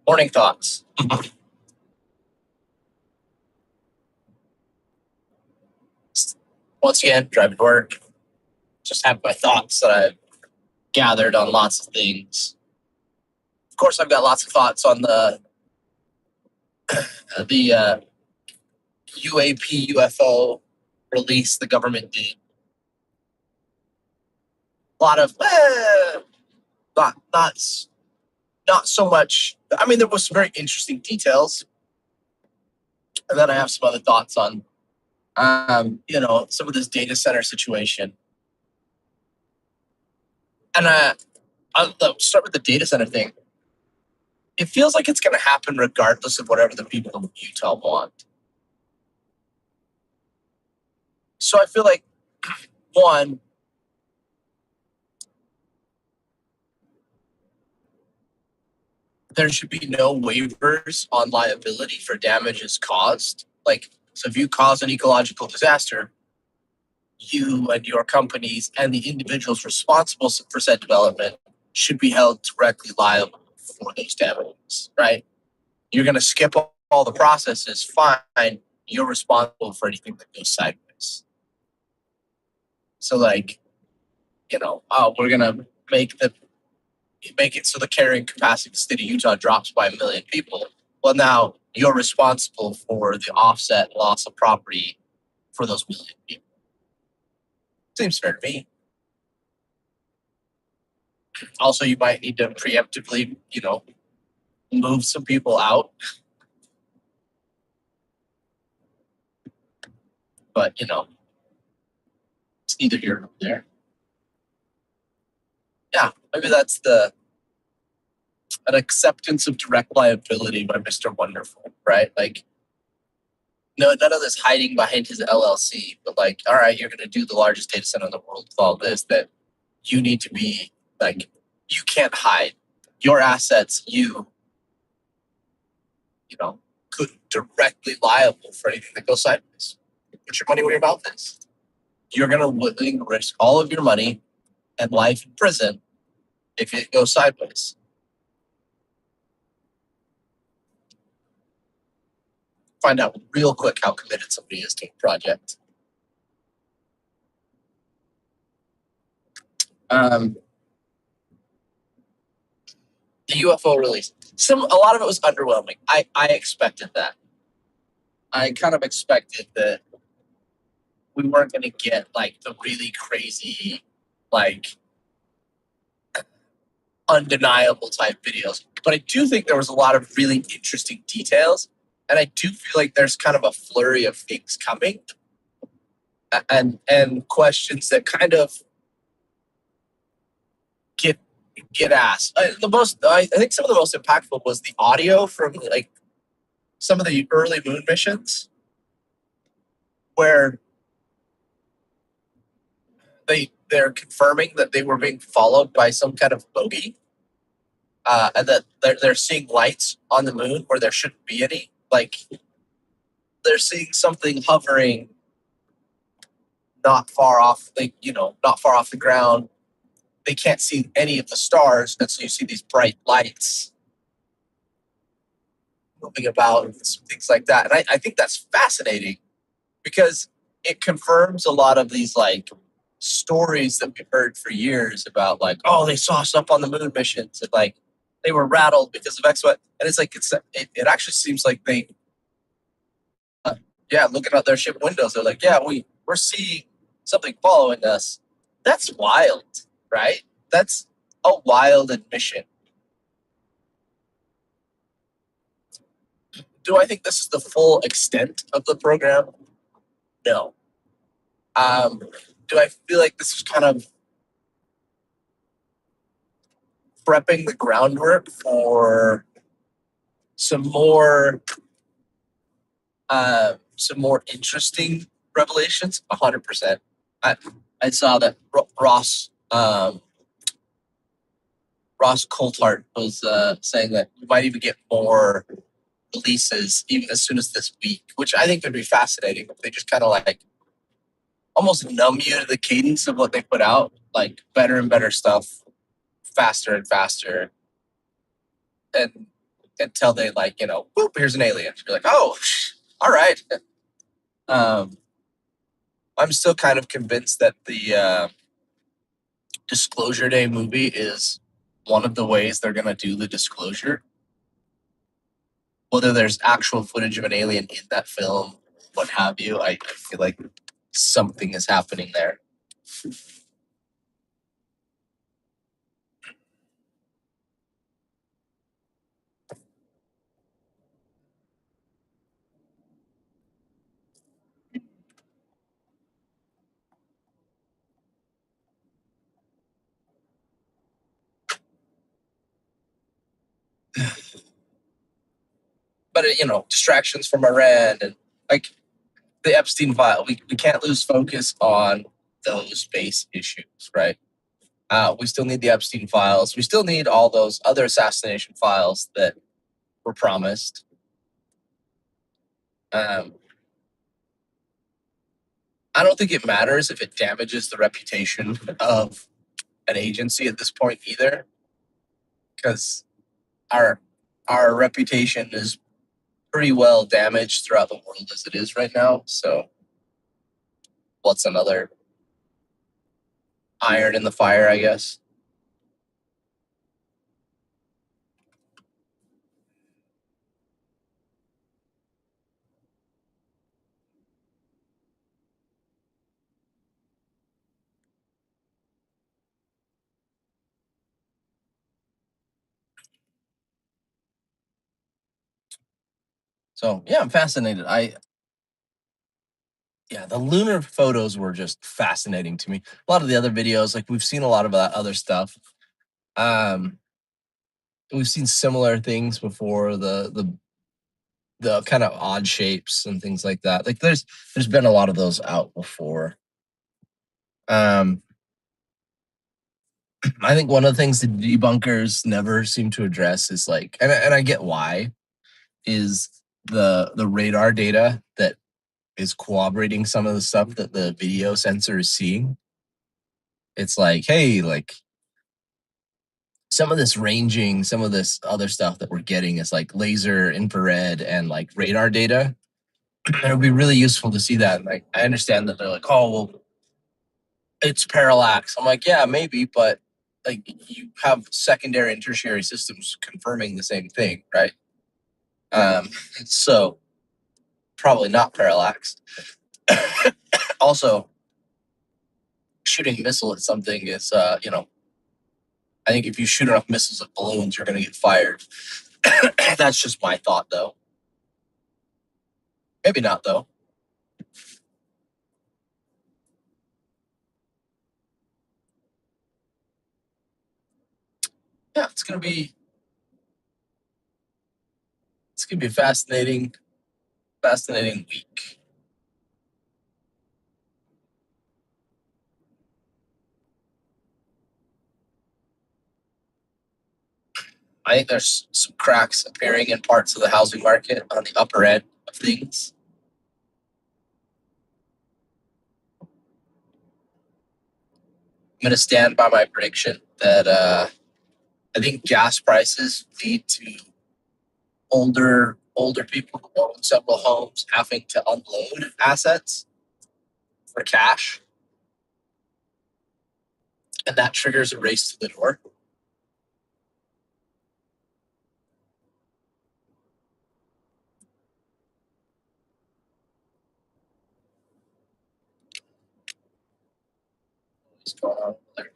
Morning thoughts. Once again, driving to work. Just have my thoughts that I've gathered on lots of things. Of course, I've got lots of thoughts on the UAP UFO release the government did. A lot of not not so much. I mean, there was some very interesting details, and then I have some other thoughts on some of this data center situation. And I'll start with the data center thing. It feels like it's going to happen regardless of whatever the people of Utah want. So I feel like, one, there should be no waivers on liability for damages caused. So if you cause an ecological disaster, you and your companies and the individuals responsible for said development should be held directly liable for those damages, right? You're going to skip all the processes, fine. You're responsible for anything that goes sideways. So, we're going to make it so the carrying capacity of the state of Utah drops by 1 million people. Well, now you're responsible for the offset loss of property for those 1 million people. Seems fair to me. Also, you might need to preemptively, move some people out. But, it's neither here nor there. Yeah, maybe that's an acceptance of direct liability by Mr. Wonderful, right? No, none of this hiding behind his LLC, but all right, you're going to do the largest data center in the world with all this, that you need to be you can't hide your assets. You could directly liable for anything that goes sideways. Put your money where your mouth is. You're going to risk all of your money and life in prison if it goes sideways. Find out real quick how committed somebody is to a project. The UFO release. A lot of it was underwhelming. I expected that. I kind of expected that we weren't going to get the really crazy, undeniable type videos. But I do think there was a lot of really interesting details. And I do feel like there's kind of a flurry of things coming and questions that kind of get asked. I think some of the most impactful was the audio from some of the early moon missions, where they're confirming that they were being followed by some kind of bogey, and that they're seeing lights on the moon where there shouldn't be any. They're seeing something hovering not far off, not far off the ground. They can't see any of the stars, and so you see these bright lights moving about and things like that. And I think that's fascinating because it confirms a lot of these stories that we've heard for years about they saw us up on the moon missions and they were rattled because of X, Y. And it's it actually seems like they looking out their ship windows, they're we're seeing something following us. That's wild, right? That's a wild admission. Do I think this is the full extent of the program? No. Do I feel like this is kind of prepping the groundwork for some more interesting revelations? 100%. I saw that Ross Coulthart was saying that we might even get more releases even as soon as this week, which I think would be fascinating if they just kind of almost numb you to the cadence of what they put out, better and better stuff, faster and faster. And until they like, whoop, here's an alien. You're like, oh, all right. Um, I'm still kind of convinced that the Disclosure Day movie is one of the ways they're going to do the disclosure. Whether there's actual footage of an alien in that film, what have you, I feel like something is happening there. But, distractions from Iran and like the Epstein file, we can't lose focus on those base issues, right? We still need the Epstein files. We still need all those other assassination files that were promised. Um, I don't think it matters if it damages the reputation of an agency at this point either, because our our reputation is pretty well damaged throughout the world as it is right now. So, what's another iron in the fire, I guess? So, yeah, I'm fascinated. Yeah, the lunar photos were just fascinating to me. A lot of the other videos, like we've seen a lot of that other stuff. Um, we've seen similar things before. The kind of odd shapes and things like that. Like there's been a lot of those out before. Um, I think one of the things the debunkers never seem to address is like, and I get why, is the radar data that is corroborating some of the stuff that the video sensor is seeing. It's like, hey, like some of this ranging, some of this other stuff that we're getting is like laser, infrared, and like radar data. And it would be really useful to see that. Like, I understand that they're like, oh, well, it's parallax. I'm like, yeah, maybe, but like you have secondary and tertiary systems confirming the same thing, right? Um, so probably not parallax. Also, shooting a missile at something is, I think if you shoot enough missiles at balloons, you're going to get fired. That's just my thought, though. Maybe not, though. Yeah, it's gonna be a fascinating week. I think there's some cracks appearing in parts of the housing market on the upper end of things. I'm gonna stand by my prediction that I think gas prices lead to older people who own several homes having to unload assets for cash, and that triggers a race to the door. What's going on there?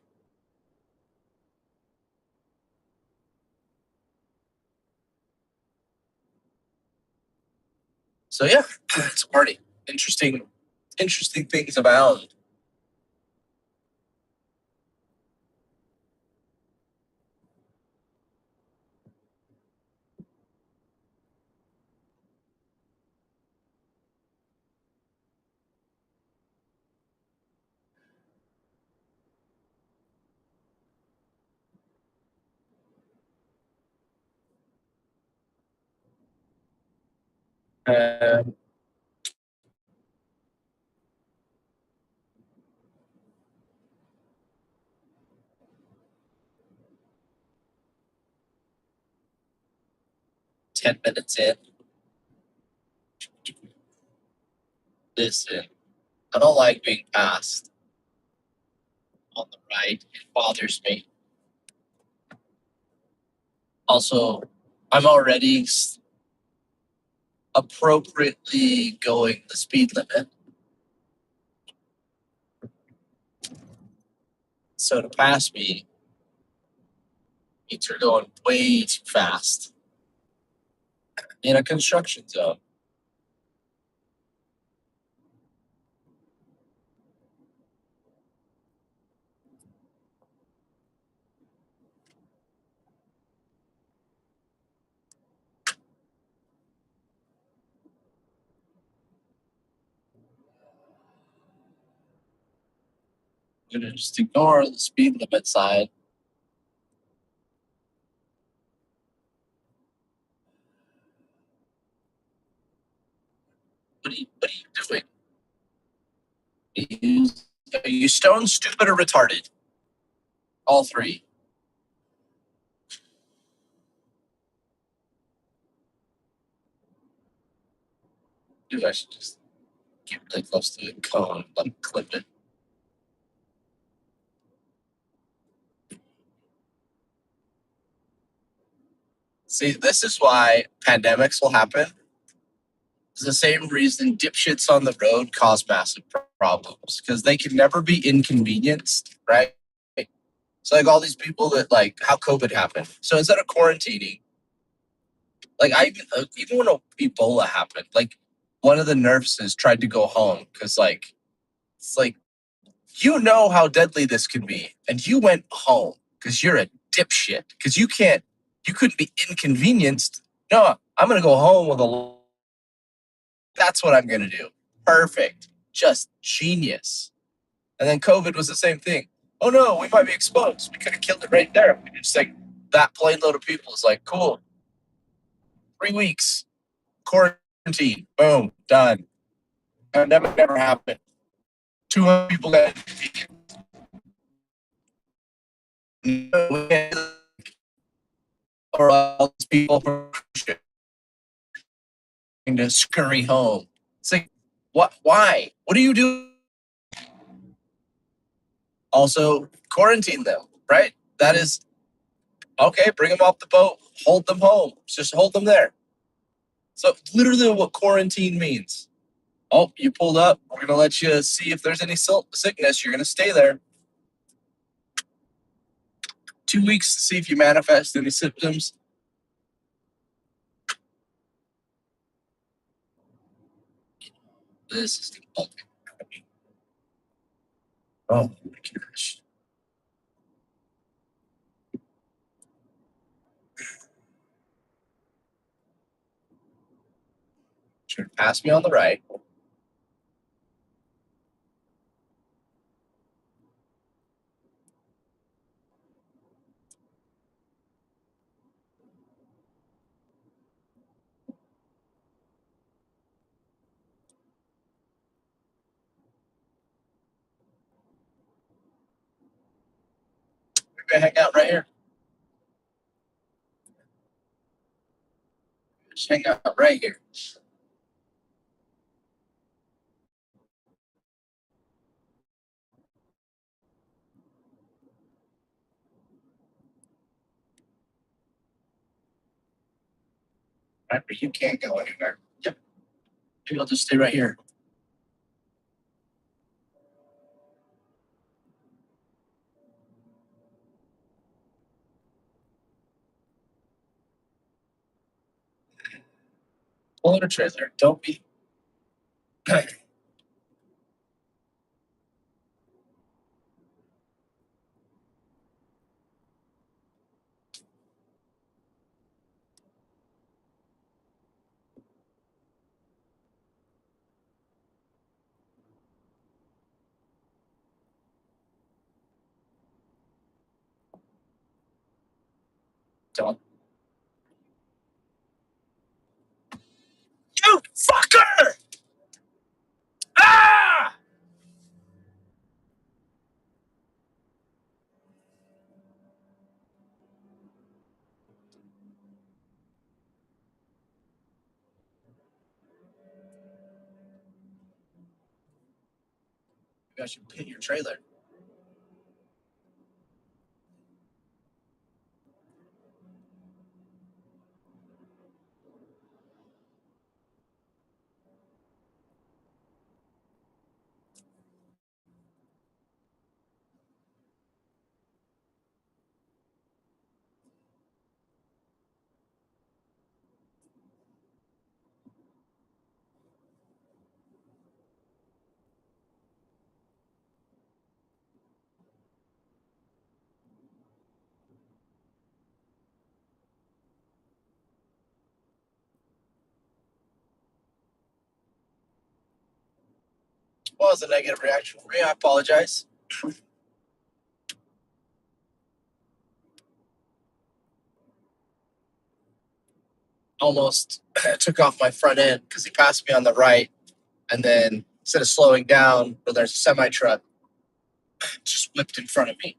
So yeah, it's a party. Interesting things abound. Uh, 10 minutes in. Listen, I don't like being passed on the right. It bothers me. Also, I'm already appropriately going the speed limit. So to pass me means you're going way too fast in a construction zone. I'm gonna just ignore the speed limit sign. What are you doing? Are you stone, stupid, or retarded? All three. Dude, I should just get really close to the cone, let me clip it. See, this is why pandemics will happen. It's the same reason dipshits on the road cause massive problems because they can never be inconvenienced, right? So, like all these people that like how COVID happened. So instead of quarantining, like even when Ebola happened, like one of the nurses tried to go home because like it's like you know how deadly this can be, and you went home because you're a dipshit because you couldn't be inconvenienced. No, I'm gonna go home with a. That's what I'm gonna do. Perfect, just genius. And then COVID was the same thing. Oh no, we might be exposed. We could have killed it right there. We just like that plane load of people is like cool. 3 weeks quarantine. Boom, done. Pandemic never happened. 200 people got or all these people to scurry home. It's like, what? Why? What do you do? Also, quarantine them, right? That is okay. Bring them off the boat. Hold them home. Just hold them there. So, literally, what quarantine means. Oh, you pulled up. We're gonna let you see if there's any sickness. You're gonna stay there 2 weeks to see if you manifest any symptoms. This is the ultimate. Oh my gosh. Sure, pass me on the right. We're gonna hang out right here. Just hang out right here. Right, but you can't go anywhere. Yep. Maybe I'll just stay right here. Pull in a trailer. Don't be. Don't. You fucker! Ah! Maybe I should pin your trailer. What was the negative reaction for me? I apologize. Almost took off my front end because he passed me on the right, and then instead of slowing down, where there's a semi truck, just whipped in front of me.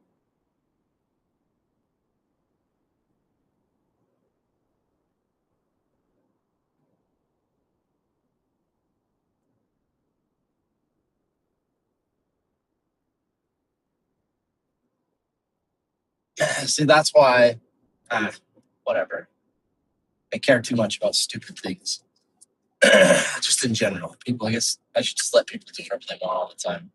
See, that's why, whatever. I care too much about stupid things. Just in general, people. I guess I should just let people do whatever they want all the time.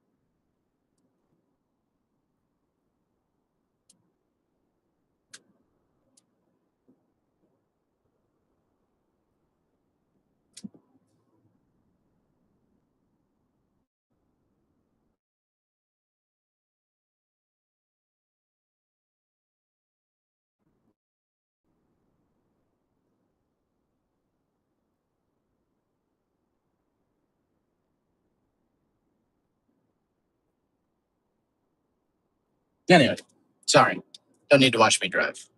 Anyway, sorry. Don't need to watch me drive.